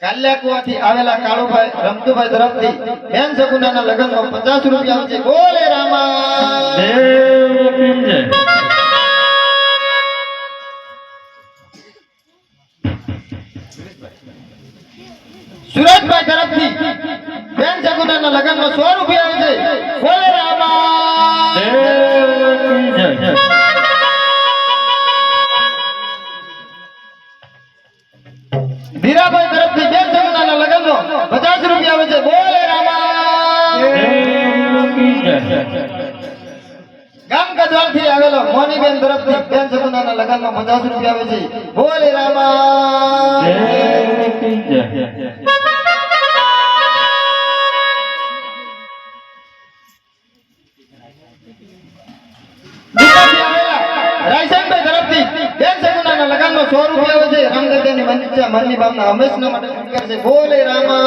કાલ્યાકુવાથી આવેલા કાળુભાઈ રમતુભાઈ તરફથી બેન સગુનાના લગ્નમાં 50 રૂપિયા છે. બોલે રામા સુરજભાઈ તરફથી બેન સગુનાના લગ્નમાં 100 રૂપિયા છે. બોલે રામા ધીરાભાઈ તરફથી બેન સગુનાના લગ્નમાં 50 રૂપિયા આવે છે. બોલે રામા ગામ કદવાલથી આવેલો મોનીબેન તરફથી બેન સગુનાના લગ્નમાં 50 રૂપિયા આવે છે. બોલે રામા રાયસનભાઈ તરફથી બેન સગુનાના લગ્નમાં 100 રૂપિયા આવે છે. રામદેવની મંદિર મનની ભાવના હંમેશા માટે કરશે. બોલે રામા